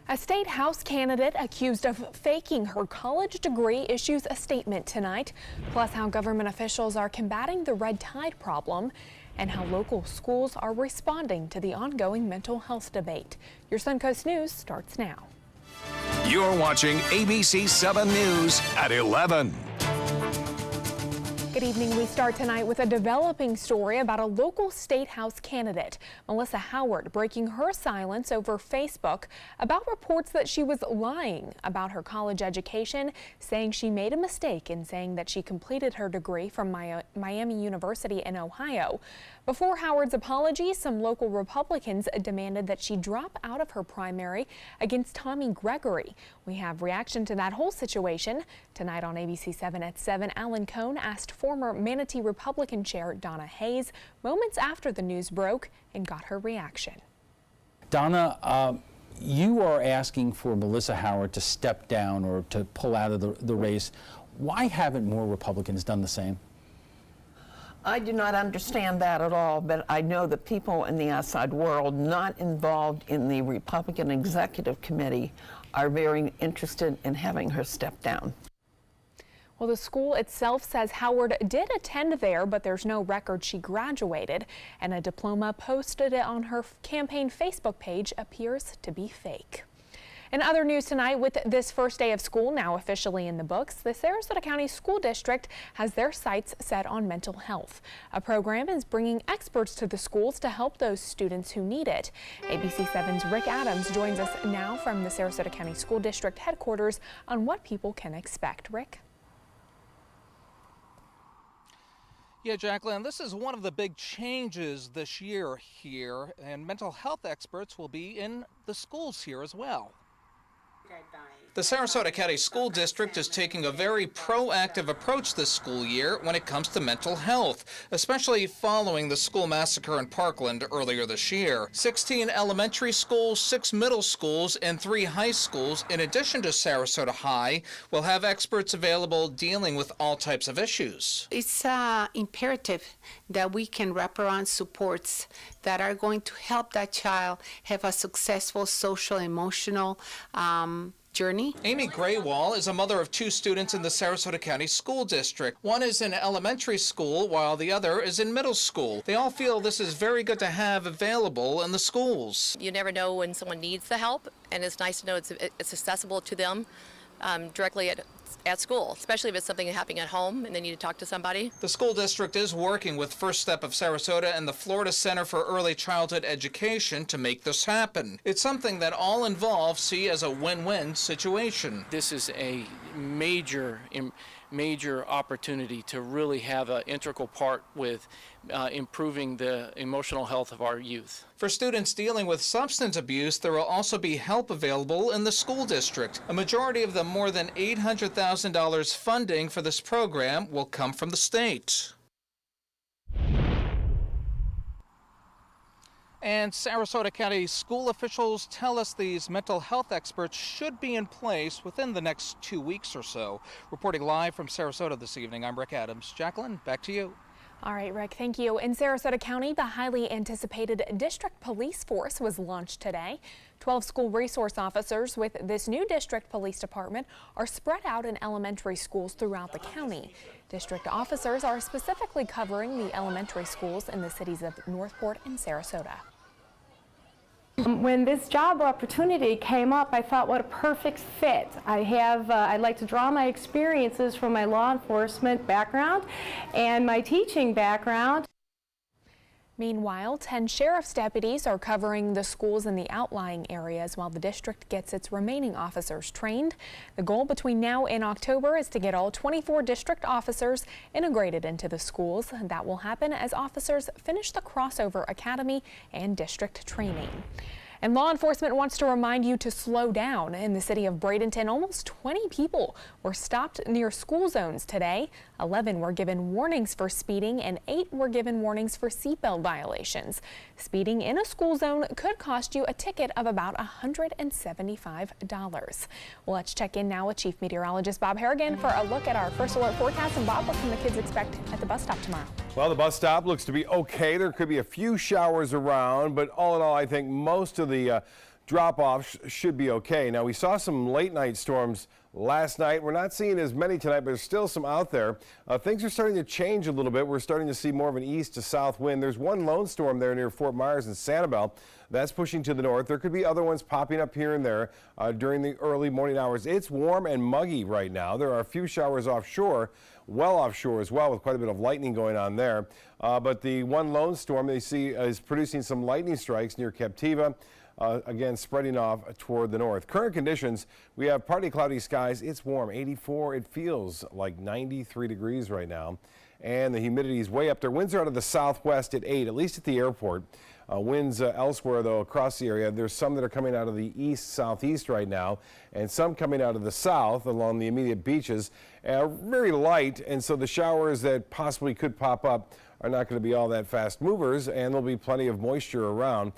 A state house candidate accused of faking her college degree issues a statement tonight, plus how government officials are combating the red tide problem and how local schools are responding to the ongoing mental health debate. Your Suncoast News starts now. You're watching ABC7 News at 11. Good evening. We start tonight with a developing story about a local state house candidate, Melissa Howard, breaking her silence over Facebook about reports that she was lying about her college education, saying she made a mistake in saying that she completed her degree from Miami University in Ohio. Before Howard's apology, some local Republicans demanded that she drop out of her primary against Tommy Gregory. We have reaction to that whole situation. Tonight on ABC7 at 7, Alan Cohn asked former Manatee Republican Chair Donna Hayes moments after the news broke and got her reaction. Donna, you are asking for Melissa Howard to step down or to pull out of the race. Why haven't more Republicans done the same? I do not understand that at all, but I know that people in the outside world not involved in the Republican Executive Committee are very interested in having her step down. Well, the school itself says Howard did attend there, but there's no record she graduated, and a diploma posted on her campaign Facebook page appears to be fake. In other news tonight, with this first day of school now officially in the books, the Sarasota County School District has their sights set on mental health. A program is bringing experts to the schools to help those students who need it. ABC7's Rick Adams joins us now from the Sarasota County School District headquarters on what people can expect. Rick? Yeah, Jacqueline, this is one of the big changes this year here, and mental health experts will be in the schools here as well. The Sarasota County School District is taking a very proactive approach this school year when it comes to mental health, especially following the school massacre in Parkland earlier this year. 16 elementary schools, 6 middle schools, and 3 high schools, in addition to Sarasota High, will have experts available dealing with all types of issues. It's imperative that we can wrap around supports that are going to help that child have a successful social, emotional journey. Amy Graywall is a mother of 2 students in the Sarasota County School District. One is in elementary school while the other is in middle school. They all feel this is very good to have available in the schools. You never know when someone needs the help, and it's nice to know it's accessible to them directly at school, especially if it's something happening at home and they need to talk to somebody. The school district is working with First Step of Sarasota and the Florida Center for Early Childhood Education to make this happen. It's something that all involved see as a win-win situation. This is a major opportunity to really have an integral part with improving the emotional health of our youth. For students dealing with substance abuse, there will also be help available in the school district. A majority of the more than $800,000 funding for this program will come from the state. And Sarasota County school officials tell us these mental health experts should be in place within the next 2 weeks or so. Reporting live from Sarasota this evening, I'm Rick Adams. Jacqueline, back to you. All right, Rick, thank you. In Sarasota County, the highly anticipated district police force was launched today. 12 school resource officers with this new district police department are spread out in elementary schools throughout the county. District officers are specifically covering the elementary schools in the cities of Northport and Sarasota. When this job opportunity came up, I thought, what a perfect fit. I'd like to draw my experiences from my law enforcement background and my teaching background. Meanwhile, 10 sheriff's deputies are covering the schools in the outlying areas while the district gets its remaining officers trained. The goal between now and October is to get all 24 district officers integrated into the schools. That will happen as officers finish the crossover academy and district training. And law enforcement wants to remind you to slow down. In the city of Bradenton, almost 20 people were stopped near school zones today. 11 were given warnings for speeding and 8 were given warnings for seatbelt violations. Speeding in a school zone could cost you a ticket of about $175. Well, let's check in now with Chief Meteorologist Bob Harrigan for a look at our first alert forecast. And Bob, what can the kids expect at the bus stop tomorrow? Well, the bus stop looks to be okay. There could be a few showers around, but all in all, I think most of the drop-off should be okay. Now, we saw some late night storms last night. We're not seeing as many tonight, but there's still some out there. Things are starting to change a little bit. We're starting to see more of an east to south wind. There's one lone storm there near Fort Myers and Sanibel. That's pushing to the north. There could be other ones popping up here and there during the early morning hours. It's warm and muggy right now. There are a few showers offshore, well offshore as well, with quite a bit of lightning going on there. But the one lone storm they see is producing some lightning strikes near Captiva. Again, spreading off toward the north. Current conditions, we have partly cloudy skies. It's warm, 84. It feels like 93 degrees right now. And the humidity is way up there. Winds are out of the southwest at 8, at least at the airport. Winds elsewhere, though, across the area. There's some that are coming out of the east-southeast right now, and some coming out of the south along the immediate beaches. Very light, and so the showers that possibly could pop up are not going to be all that fast movers, and there'll be plenty of moisture around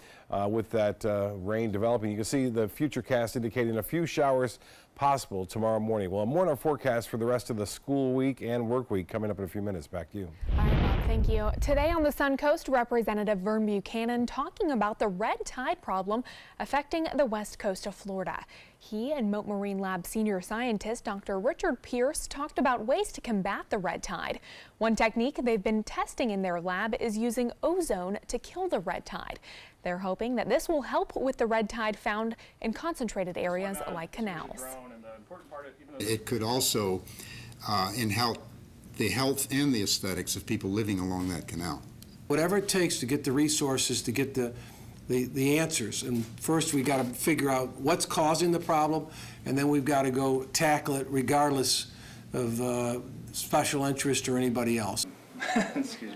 with that rain developing. You can see the futurecast indicating a few showers possible tomorrow morning. Well, more on our forecast for the rest of the school week and work week coming up in a few minutes. Back to you. All right, Bob, thank you. Today on the Suncoast, Representative Vern Buchanan talking about the red tide problem affecting the west coast of Florida. He and Mote Marine Lab senior scientist Dr. Richard Pierce talked about ways to combat the red tide. One technique they've been testing in their lab is using ozone to kill the red tide. They're hoping that this will help with the red tide found in concentrated areas like canals. It could also help the health and the aesthetics of people living along that canal. Whatever it takes to get the resources, to get the answers. And first we got to figure out what's causing the problem, and then we've got to go tackle it regardless of special interest or anybody else.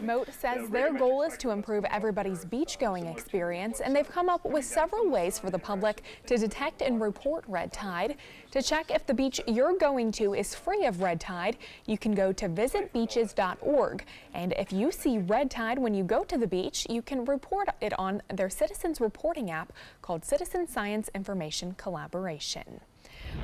Mote says their goal is to improve everybody's beach-going experience, and they've come up with several ways for the public to detect and report red tide. To check if the beach you're going to is free of red tide, you can go to visitbeaches.org. And if you see red tide when you go to the beach, you can report it on their Citizens Reporting app called Citizen Science Information Collaboration.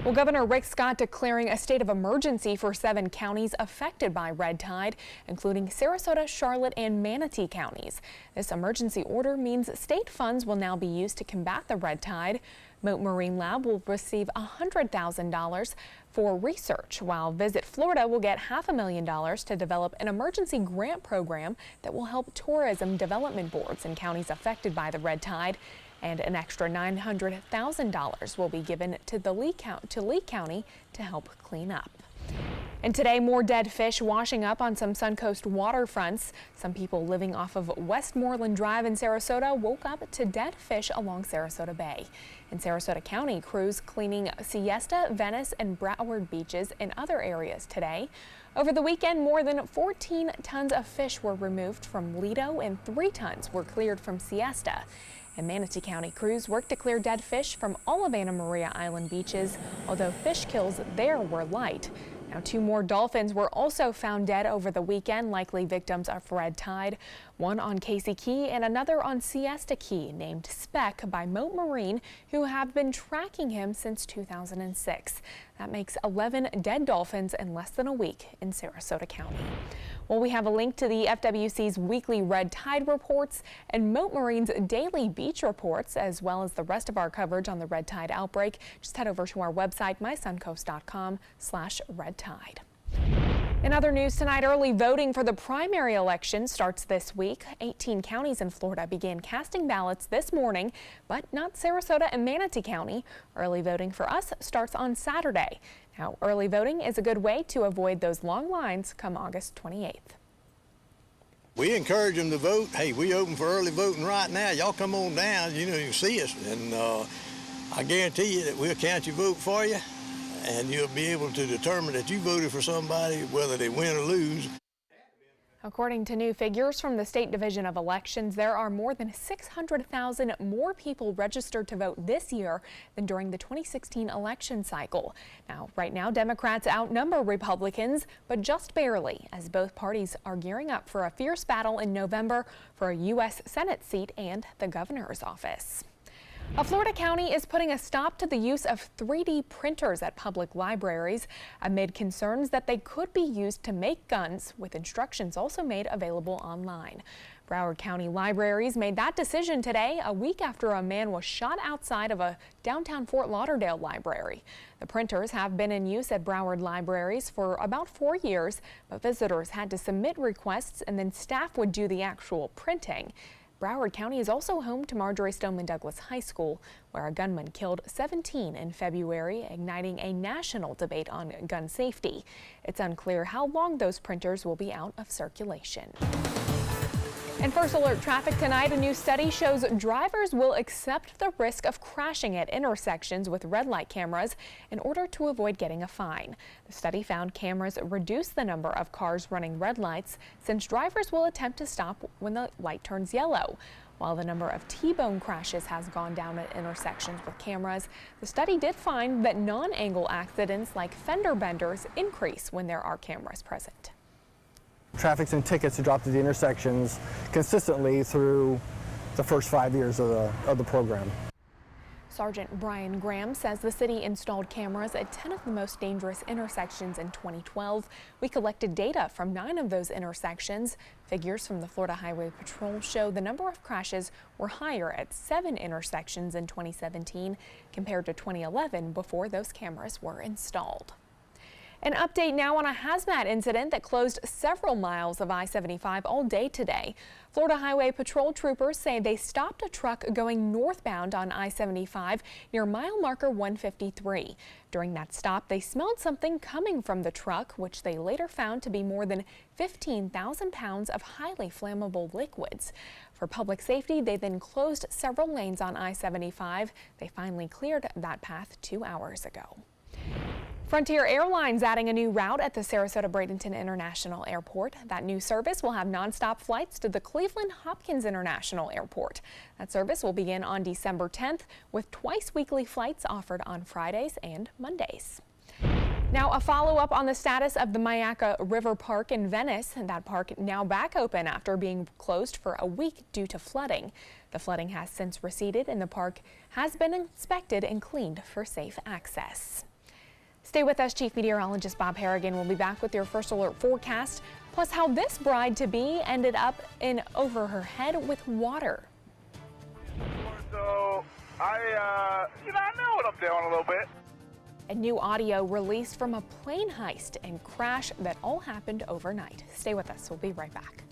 Well, Governor Rick Scott declaring a state of emergency for 7 counties affected by red tide, including Sarasota, Charlotte, and Manatee counties. This emergency order means state funds will now be used to combat the red tide. Mote Marine Lab will receive $100,000 for research, while Visit Florida will get $500,000 to develop an emergency grant program that will help tourism development boards in counties affected by the red tide. And an extra $900,000 will be given to Lee County to help clean up. And today, more dead fish washing up on some Suncoast waterfronts. Some people living off of Westmoreland Drive in Sarasota woke up to dead fish along Sarasota Bay. In Sarasota County, crews cleaning Siesta, Venice, and Broward beaches and other areas today. Over the weekend, more than 14 tons of fish were removed from Lido and 3 tons were cleared from Siesta. In Manatee County, crews worked to clear dead fish from all of Anna Maria Island beaches, although fish kills there were light. Now, 2 more dolphins were also found dead over the weekend, likely victims of red tide. One on Casey Key and another on Siesta Key, named Speck by Mote Marine, who have been tracking him since 2006. That makes 11 dead dolphins in less than a week in Sarasota County. Well, we have a link to the FWC's weekly red tide reports and Mote Marine's daily beach reports, as well as the rest of our coverage on the red tide outbreak. Just head over to our website, mysuncoast.com/redtide. In other news tonight, early voting for the primary election starts this week. 18 counties in Florida began casting ballots this morning, but not Sarasota and Manatee County. Early voting for us starts on Saturday. Now, early voting is a good way to avoid those long lines come August 28th. We encourage them to vote. Hey, we open for early voting right now. Y'all come on down, you can see us, and I guarantee you that we'll count your vote for you, and you'll be able to determine that you voted for somebody, whether they win or lose. According to new figures from the State Division of Elections, there are more than 600,000 more people registered to vote this year than during the 2016 election cycle. Now, right now, Democrats outnumber Republicans, but just barely, as both parties are gearing up for a fierce battle in November for a U.S. Senate seat and the governor's office. A Florida county is putting a stop to the use of 3D printers at public libraries amid concerns that they could be used to make guns, with instructions also made available online. Broward County libraries made that decision today, a week after a man was shot outside of a downtown Fort Lauderdale library. The printers have been in use at Broward libraries for about 4 years, but visitors had to submit requests and then staff would do the actual printing. Broward County is also home to Marjorie Stoneman Douglas High School, where a gunman killed 17 in February, igniting a national debate on gun safety. It's unclear how long those printers will be out of circulation. And First Alert Traffic tonight, a new study shows drivers will accept the risk of crashing at intersections with red light cameras in order to avoid getting a fine. The study found cameras reduce the number of cars running red lights since drivers will attempt to stop when the light turns yellow. While the number of T-bone crashes has gone down at intersections with cameras, the study did find that non-angle accidents like fender benders increase when there are cameras present. Traffics and tickets to drop to the intersections consistently through the first 5 years of the program. Sergeant Brian Graham says the city installed cameras at 10 of the most dangerous intersections in 2012. We collected data from 9 of those intersections. Figures from the Florida Highway Patrol show the number of crashes were higher at 7 intersections in 2017 compared to 2011 before those cameras were installed. An update now on a hazmat incident that closed several miles of I-75 all day today. Florida Highway Patrol troopers say they stopped a truck going northbound on I-75 near mile marker 153. During that stop, they smelled something coming from the truck, which they later found to be more than 15,000 pounds of highly flammable liquids. For public safety, they then closed several lanes on I-75. They finally cleared that path 2 hours ago. Frontier Airlines adding a new route at the Sarasota-Bradenton International Airport. That new service will have nonstop flights to the Cleveland Hopkins International Airport. That service will begin on December 10th with twice weekly flights offered on Fridays and Mondays. Now, a follow-up on the status of the Mayaca River Park in Venice. That park now back open after being closed for a week due to flooding. The flooding has since receded and the park has been inspected and cleaned for safe access. Stay with us. Chief Meteorologist Bob Harrigan will be back with your First Alert forecast, plus how this bride-to-be ended up in over her head with water. So, I know what I'm doing a little bit. A new audio released from a plane heist and crash that all happened overnight. Stay with us. We'll be right back.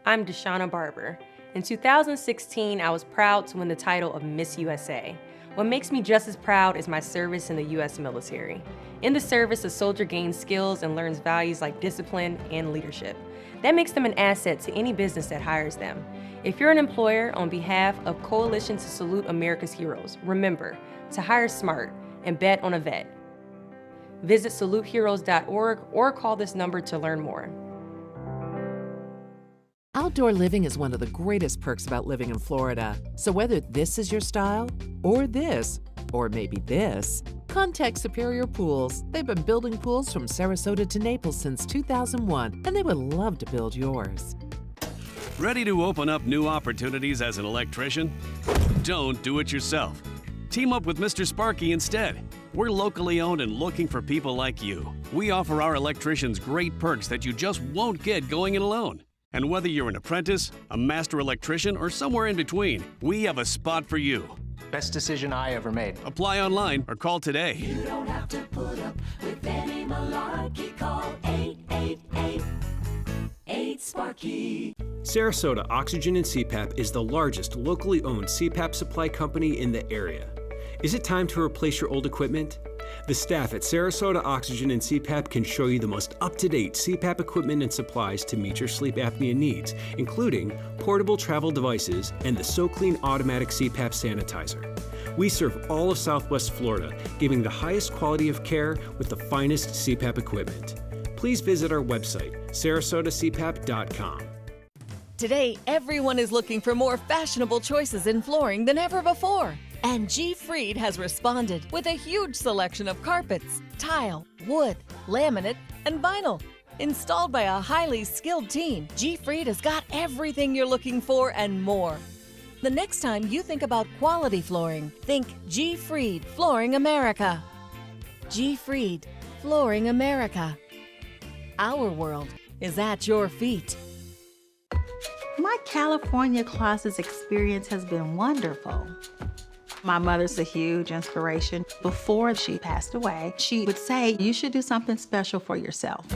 I'm Deshauna Barber. In 2016, I was proud to win the title of Miss USA. What makes me just as proud is my service in the U.S. military. In the service, a soldier gains skills and learns values like discipline and leadership. That makes them an asset to any business that hires them. If you're an employer, on behalf of Coalition to Salute America's Heroes, remember to hire smart and bet on a vet. Visit saluteheroes.org or call this number to learn more. Outdoor living is one of the greatest perks about living in Florida. So whether this is your style, or this, or maybe this, contact Superior Pools. They've been building pools from Sarasota to Naples since 2001, and they would love to build yours. Ready to open up new opportunities as an electrician? Don't do it yourself. Team up with Mr. Sparky instead. We're locally owned and looking for people like you. We offer our electricians great perks that you just won't get going it alone. And whether you're an apprentice, a master electrician, or somewhere in between, we have a spot for you. Best decision I ever made. Apply online or call today. You don't have to put up with any malarkey. Call 888-8-SPARKY. Sarasota Oxygen and CPAP is the largest locally owned CPAP supply company in the area. Is it time to replace your old equipment? The staff at Sarasota Oxygen and CPAP can show you the most up-to-date CPAP equipment and supplies to meet your sleep apnea needs, including portable travel devices and the SoClean automatic CPAP sanitizer. We serve all of Southwest Florida, giving the highest quality of care with the finest CPAP equipment. Please visit our website, sarasotacpap.com. Today, everyone is looking for more fashionable choices in flooring than ever before. And G. Fried has responded with a huge selection of carpets, tile, wood, laminate, and vinyl. Installed by a highly skilled team, G. Fried has got everything you're looking for and more. The next time you think about quality flooring, think G. Fried Flooring America. G. Fried Flooring America. Our world is at your feet. My California Closets experience has been wonderful. My mother's a huge inspiration. Before she passed away, she would say, you should do something special for yourself.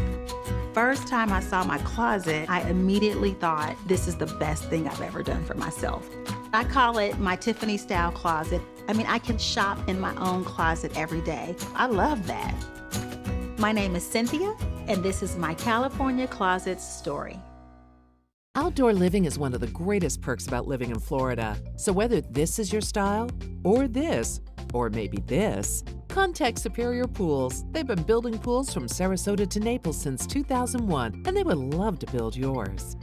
First time I saw my closet, I immediately thought, this is the best thing I've ever done for myself. I call it my Tiffany style closet. I mean, I can shop in my own closet every day. I love that. My name is Cynthia, and this is my California Closets story. Outdoor living is one of the greatest perks about living in Florida. So whether this is your style, or this, or maybe this, contact Superior Pools. They've been building pools from Sarasota to Naples since 2001, and they would love to build yours.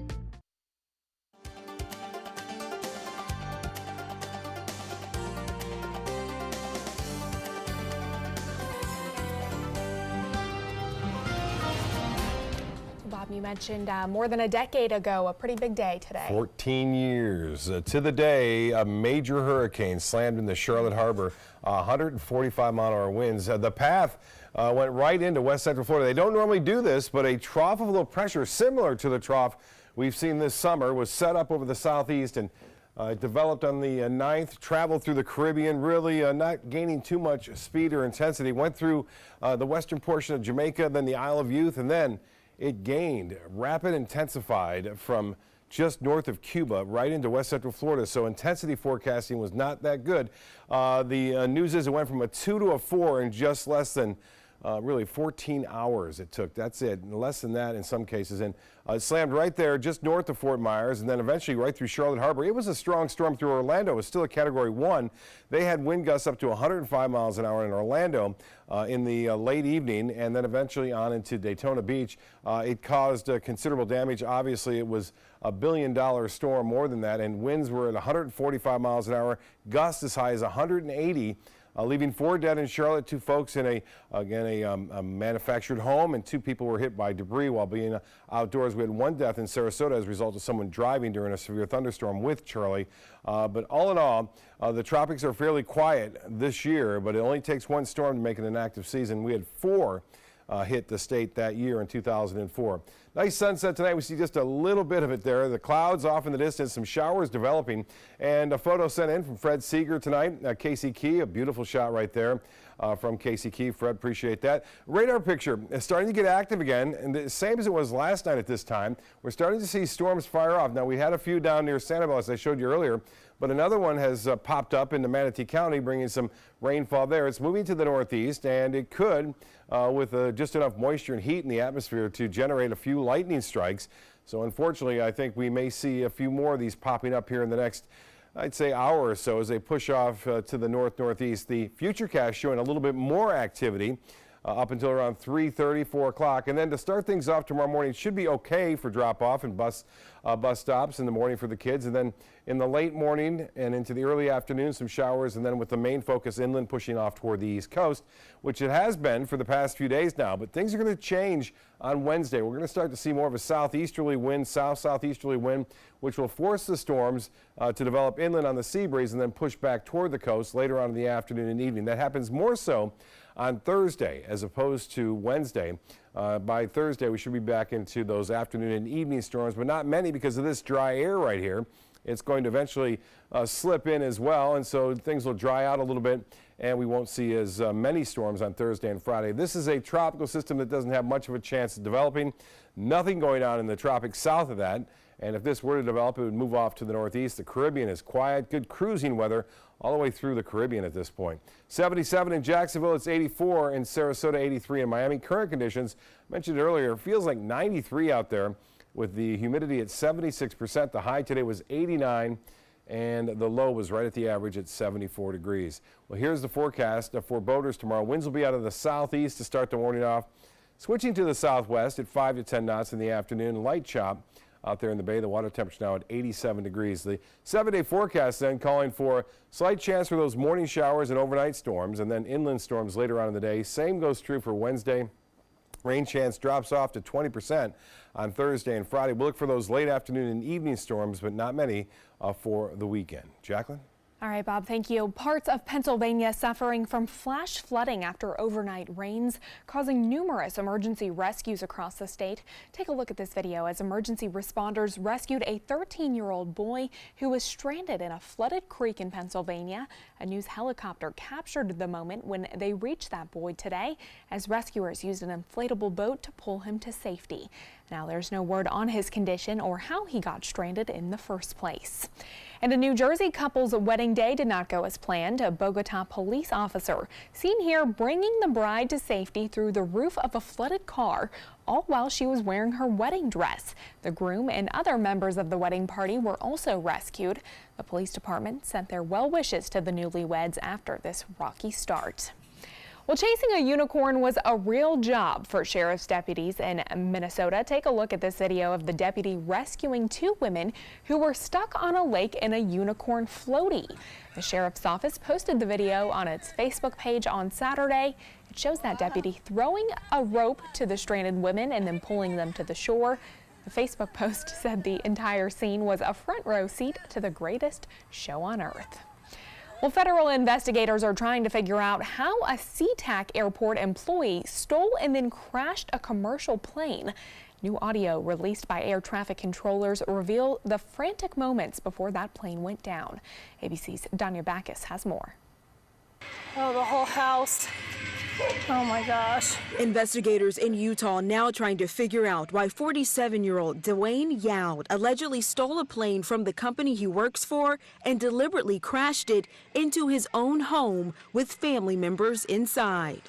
You mentioned more than a decade ago, a pretty big day today. 14 years to the day, a major hurricane slammed into Charlotte Harbor, 145-mile-an-hour winds. The path went right into west central Florida. They don't normally do this, but a trough of low pressure similar to the trough we've seen this summer was set up over the southeast, and it developed on the 9th, traveled through the Caribbean, really not gaining too much speed or intensity, went through the western portion of Jamaica, then the Isle of Youth, and then it gained rapid intensified from just north of Cuba right into west central Florida. So intensity forecasting was not that good. The news is it went from a 2 to a 4 in just less than really 14 hours it took. That's it, less than that in some cases. And it slammed right there just north of Fort Myers and then eventually right through Charlotte Harbor. It was a strong storm through Orlando. It was still a Category 1. They had wind gusts up to 105 miles an hour in Orlando in the late evening and then eventually on into Daytona Beach. It caused considerable damage. Obviously, it was a $1 billion storm, more than that, and winds were at 145 miles an hour, gusts as high as 180. Leaving 4 dead in Charlotte, 2 folks in a manufactured home, and 2 people were hit by debris while being outdoors. We had 1 death in Sarasota as a result of someone driving during a severe thunderstorm with Charlie. But all in all, the tropics are fairly quiet this year, but it only takes 1 storm to make it an active season. We had 4 hit the state that year in 2004. Nice sunset tonight. We see just a little bit of it there. The clouds off in the distance, some showers developing, and a photo sent in from Fred Seeger tonight. Casey Key, a beautiful shot right there from Casey Key. Fred, appreciate that. Radar picture is starting to get active again, and the same as it was last night at this time. We're starting to see storms fire off. Now, we had a few down near Sanibel, as I showed you earlier, but another one has popped up into Manatee County, bringing some rainfall there. It's moving to the northeast, and it could, with just enough moisture and heat in the atmosphere, to generate a few lightning strikes. So unfortunately, I think we may see a few more of these popping up here in the next, I'd say, hour or so as they push off to the northeast. The Futurecast showing a little bit more activity up until around 3:30, 4 o'clock. And then to start things off tomorrow morning, it should be okay for drop-off and bus stops in the morning for the kids. And then in the late morning and into the early afternoon, some showers. And then with the main focus inland pushing off toward the East Coast, which it has been for the past few days now. But things are going to change on Wednesday. We're going to start to see more of a southeasterly wind, southeasterly wind, which will force the storms to develop inland on the sea breeze and then push back toward the coast later on in the afternoon and evening. That happens more so on Thursday as opposed to Wednesday. By Thursday, we should be back into those afternoon and evening storms, but not many because of this dry air right here. It's going to eventually slip in as well, and so things will dry out a little bit, and we won't see as many storms on Thursday and Friday. This is a tropical system that doesn't have much of a chance of developing. Nothing going on in the tropics south of that, and if this were to develop, it would move off to the northeast. The Caribbean is quiet, good cruising weather all the way through the Caribbean at this point. 77 in Jacksonville, it's 84 in Sarasota, 83 in Miami. Current conditions, mentioned earlier, feels like 93 out there with the humidity at 76%. The high today was 89 and the low was right at the average at 74 degrees. Well, here's the forecast for boaters tomorrow. Winds will be out of the southeast to start the morning off, switching to the southwest at 5 to 10 knots in the afternoon. Light chop out there in the bay. The water temperature now at 87 degrees. The 7-day forecast then calling for slight chance for those morning showers and overnight storms and then inland storms later on in the day. Same goes true for Wednesday Rain chance drops off to 20% on Thursday and Friday. We'll look for those late afternoon and evening storms, but not many for the weekend. Jacqueline? All right, Bob, thank you. Parts of Pennsylvania suffering from flash flooding after overnight rains, causing numerous emergency rescues across the state. Take a look at this video as emergency responders rescued a 13-year-old boy who was stranded in a flooded creek in Pennsylvania. A news helicopter captured the moment when they reached that boy today as rescuers used an inflatable boat to pull him to safety. Now, there's no word on his condition or how he got stranded in the first place. And a New Jersey couple's wedding day did not go as planned. A Bogota police officer seen here bringing the bride to safety through the roof of a flooded car, all while she was wearing her wedding dress. The groom and other members of the wedding party were also rescued. The police department sent their well wishes to the newlyweds after this rocky start. Well, chasing a unicorn was a real job for sheriff's deputies in Minnesota. Take a look at this video of the deputy rescuing two women who were stuck on a lake in a unicorn floaty. The sheriff's office posted the video on its Facebook page on Saturday. It shows that deputy throwing a rope to the stranded women and then pulling them to the shore. The Facebook post said the entire scene was a front row seat to the greatest show on earth. Well, federal investigators are trying to figure out how a SeaTac airport employee stole and then crashed a commercial plane. New audio released by air traffic controllers reveal the frantic moments before that plane went down. ABC's Danya Backus has more. Oh, the whole house. Oh my gosh. Investigators in Utah now trying to figure out why 47-year-old Dwayne Yaud allegedly stole a plane from the company he works for and deliberately crashed it into his own home with family members inside.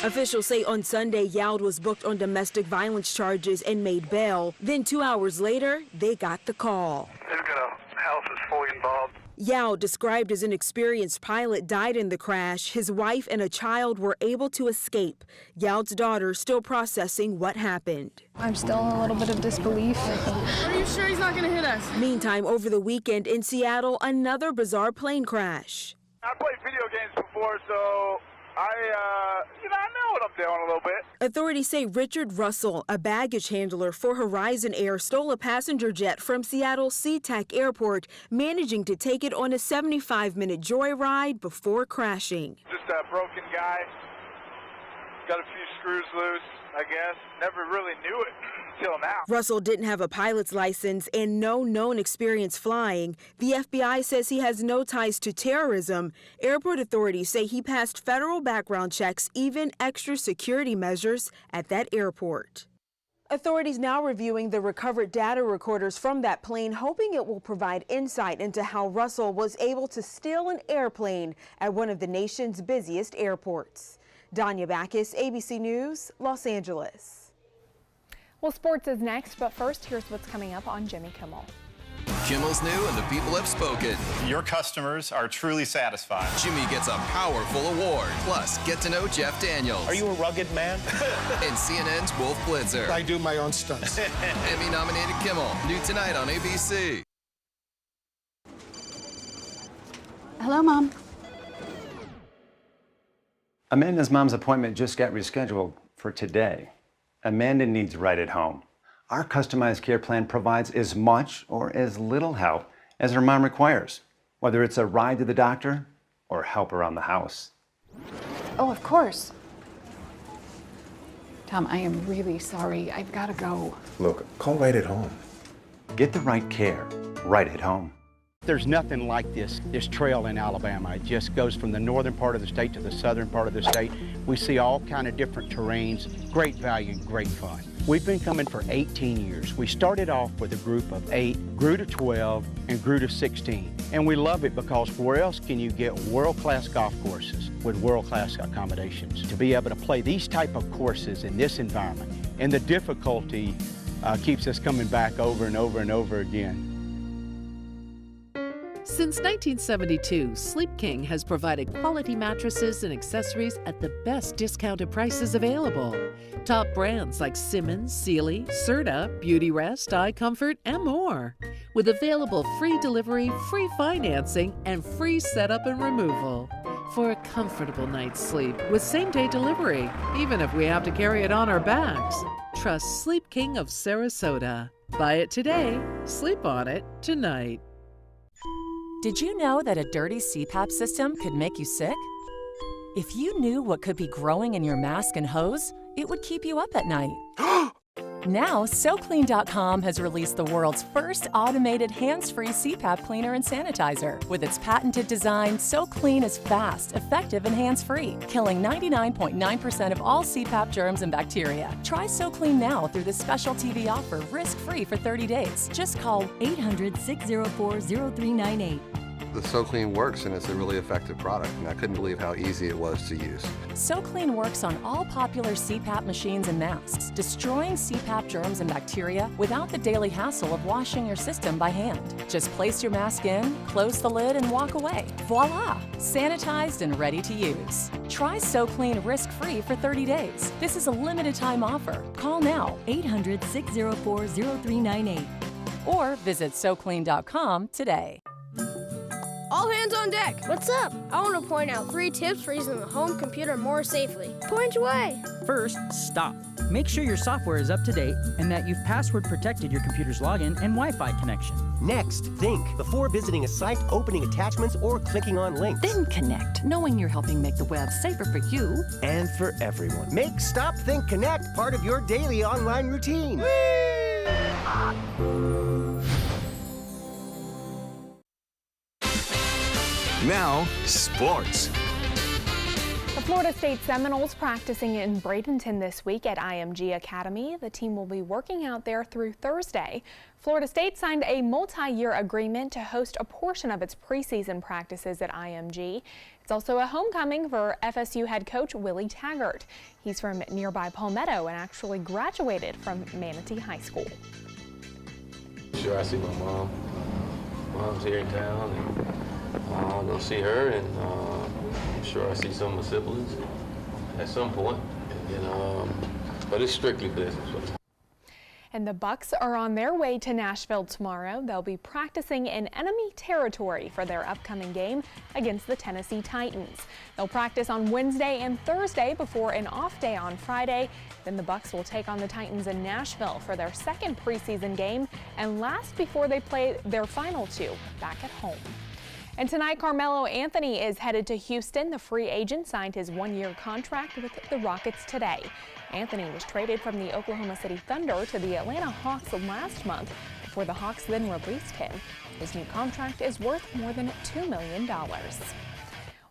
Officials say on Sunday, Yaud was booked on domestic violence charges and made bail. Then 2 hours later, they got the call. They've got a house that's fully involved. Yaud, described as an experienced pilot, died in the crash. His wife and a child were able to escape. Yaud's daughter still processing what happened. I'm still in a little bit of disbelief. Are you sure he's not going to hit us? Meantime, over the weekend in Seattle, another bizarre plane crash. I played video games before, so I know what I'm doing a little bit. Authorities say Richard Russell, a baggage handler for Horizon Air, stole a passenger jet from Seattle's SeaTac Airport, managing to take it on a 75-minute joyride before crashing. Just a broken guy. Got a few screws loose, I guess. Never really knew it until now. Russell didn't have a pilot's license and no known experience flying. The FBI says he has no ties to terrorism. Airport authorities say he passed federal background checks, even extra security measures at that airport. Authorities now reviewing the recovered data recorders from that plane, hoping it will provide insight into how Russell was able to steal an airplane at one of the nation's busiest airports. Danya Backus, ABC News, Los Angeles. Well, sports is next, but first, here's what's coming up on Jimmy Kimmel. Kimmel's new and the people have spoken. Your customers are truly satisfied. Jimmy gets a powerful award. Plus, get to know Jeff Daniels. Are you a rugged man? And CNN's Wolf Blitzer. I do my own stunts. Emmy-nominated Kimmel, new tonight on ABC. Hello, Mom. Amanda's mom's appointment just got rescheduled for today. Amanda needs right at home. Our customized care plan provides as much or as little help as her mom requires, whether it's a ride to the doctor or help around the house. Oh, of course. Tom, I am really sorry. I've got to go. Look, call right at home. Get the right care right at home. There's nothing like this trail in Alabama. It just goes from the northern part of the state to the southern part of the state. We see all kind of different terrains, great value, great fun. We've been coming for 18 years. We started off with a group of 8, grew to 12, and grew to 16. And we love it because where else can you get world-class golf courses with world-class accommodations? To be able to play these type of courses in this environment, and the difficulty keeps us coming back over and over and over again. Since 1972, Sleep King has provided quality mattresses and accessories at the best discounted prices available. Top brands like Simmons, Sealy, Serta, Beautyrest, iComfort, and more. With available free delivery, free financing, and free setup and removal. for a comfortable night's sleep with same-day delivery, even if we have to carry it on our backs. Trust Sleep King of Sarasota. Buy it today, sleep on it tonight. Did you know that a dirty CPAP system could make you sick? If you knew what could be growing in your mask and hose, it would keep you up at night. Now, SoClean.com has released the world's first automated hands-free CPAP cleaner and sanitizer. With its patented design, SoClean is fast, effective, and hands-free, killing 99.9% of all CPAP germs and bacteria. Try SoClean now through this special TV offer, risk-free for 30 days. Just call 800-604-0398. The SoClean works, and it's a really effective product, and I couldn't believe how easy it was to use. SoClean works on all popular CPAP machines and masks, destroying CPAP germs and bacteria without the daily hassle of washing your system by hand. Just place your mask in, close the lid, and walk away. Voila! Sanitized and ready to use. Try SoClean risk-free for 30 days. This is a limited-time offer. Call now, 800-604-0398. Or visit SoClean.com today. All hands on deck. What's up? I want to point out 3 tips for using the home computer more safely. Point away. First, stop. Make sure your software is up to date and that you've password protected your computer's login and Wi-Fi connection. Next, think before visiting a site, opening attachments, or clicking on links. Then connect, knowing you're helping make the web safer for you and for everyone. Make Stop, Think, Connect part of your daily online routine. Now, sports. The Florida State Seminoles practicing in Bradenton this week at IMG Academy. The team will be working out there through Thursday. Florida State signed a multi-year agreement to host a portion of its preseason practices at IMG. It's also a homecoming for FSU head coach Willie Taggart. He's from nearby Palmetto and actually graduated from Manatee High School. Sure, I see my mom. Mom's here in town, and I'm gonna see her, and I'm sure I see some of my siblings at some point. But it's strictly business. And the Bucks are on their way to Nashville tomorrow. They'll be practicing in enemy territory for their upcoming game against the Tennessee Titans. They'll practice on Wednesday and Thursday before an off day on Friday. Then the Bucks will take on the Titans in Nashville for their second preseason game and last before they play their final 2 back at home. And tonight, Carmelo Anthony is headed to Houston. The free agent signed his 1-year contract with the Rockets today. Anthony was traded from the Oklahoma City Thunder to the Atlanta Hawks last month before the Hawks then released him. His new contract is worth more than $2 million.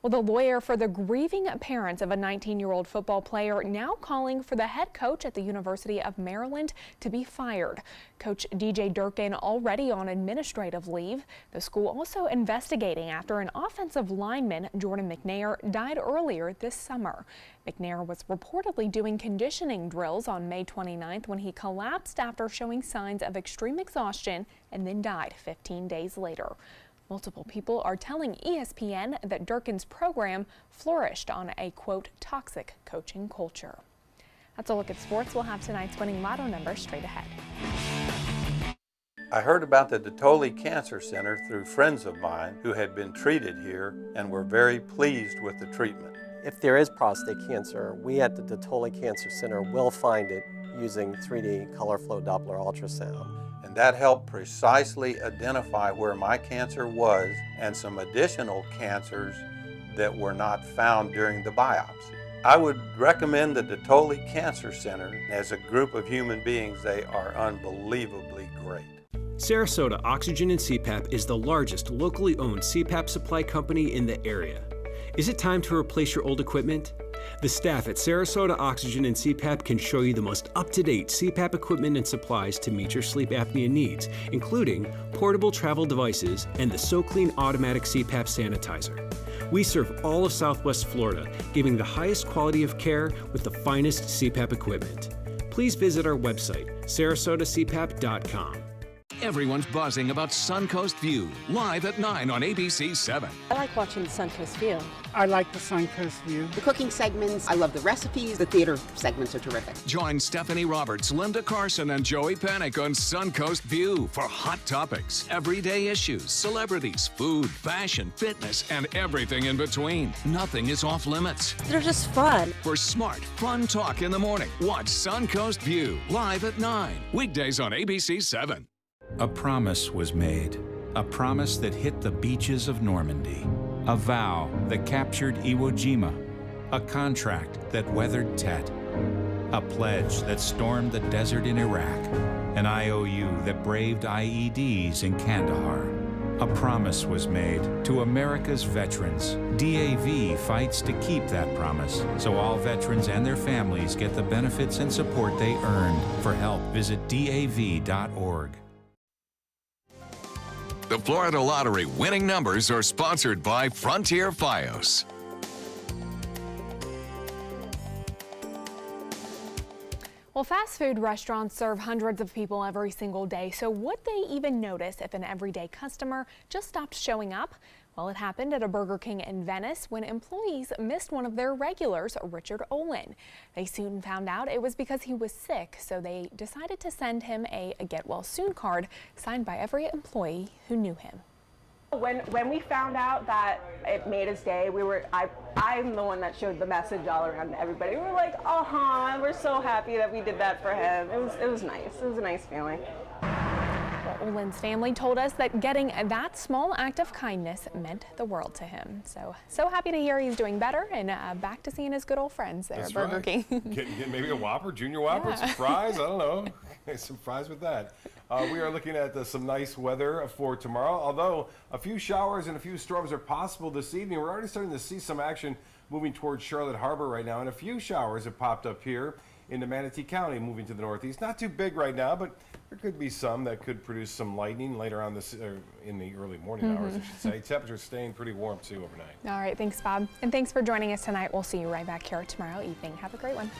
Well, the lawyer for the grieving parents of a 19-year-old football player now calling for the head coach at the University of Maryland to be fired. Coach DJ Durkin already on administrative leave. The school also investigating after an offensive lineman, Jordan McNair, died earlier this summer. McNair was reportedly doing conditioning drills on May 29th when he collapsed after showing signs of extreme exhaustion and then died 15 days later. Multiple people are telling ESPN that Durkin's program flourished on a, quote, toxic coaching culture. That's a look at sports. We'll have tonight's winning lotto number straight ahead. I heard about the Dotoli Cancer Center through friends of mine who had been treated here and were very pleased with the treatment. If there is prostate cancer, we at the Dotoli Cancer Center will find it using 3D color flow Doppler ultrasound. And that helped precisely identify where my cancer was and some additional cancers that were not found during the biopsy. I would recommend the Dotoli Cancer Center. As a group of human beings, they are unbelievably great. Sarasota Oxygen and CPAP is the largest locally owned CPAP supply company in the area. Is it time to replace your old equipment? The staff at Sarasota Oxygen and CPAP can show you the most up-to-date CPAP equipment and supplies to meet your sleep apnea needs, including portable travel devices and the SoClean automatic CPAP sanitizer. We serve all of Southwest Florida, giving the highest quality of care with the finest CPAP equipment. Please visit our website, sarasotacpap.com. Everyone's buzzing about Suncoast View, live at 9 on ABC7. I like watching the Suncoast View. I like the Suncoast View. The cooking segments, I love the recipes. The theater segments are terrific. Join Stephanie Roberts, Linda Carson, and Joey Panic on Suncoast View for hot topics, everyday issues, celebrities, food, fashion, fitness, and everything in between. Nothing is off limits. They're just fun. For smart, fun talk in the morning, watch Suncoast View, live at 9. Weekdays on ABC7. A promise was made, a promise that hit the beaches of Normandy, a vow that captured Iwo Jima, a contract that weathered Tet, a pledge that stormed the desert in Iraq, an IOU that braved IEDs in Kandahar. A promise was made to America's veterans. DAV fights to keep that promise, so all veterans and their families get the benefits and support they earned. For help, visit DAV.org. The Florida Lottery winning numbers are sponsored by Frontier Fios. Well, fast food restaurants serve hundreds of people every single day, so would they even notice if an everyday customer just stopped showing up? Well, it happened at a Burger King in Venice when employees missed one of their regulars, Richard Olin. They soon found out it was because he was sick, so they decided to send him a get well soon card signed by every employee who knew him. When we found out that it made his day, I'm the one that showed the message all around to everybody. We were like, oh, we're so happy that we did that for him. It was nice. It was a nice feeling. Well, Olin's family told us that getting that small act of kindness meant the world to him. So happy to hear he's doing better and back to seeing his good old friends there at Burger King. Get maybe a Whopper, Junior Whopper, some fries, I don't know. Some fries with that. We are looking at some nice weather for tomorrow, although a few showers and a few storms are possible this evening. We're already starting to see some action moving towards Charlotte Harbor right now, and a few showers have popped up here into Manatee County, moving to the northeast. Not too big right now, but there could be some that could produce some lightning later on in the early morning hours, I should say. Temperatures staying pretty warm too overnight. All right, thanks, Bob. And thanks for joining us tonight. We'll see you right back here tomorrow evening. Have a great one.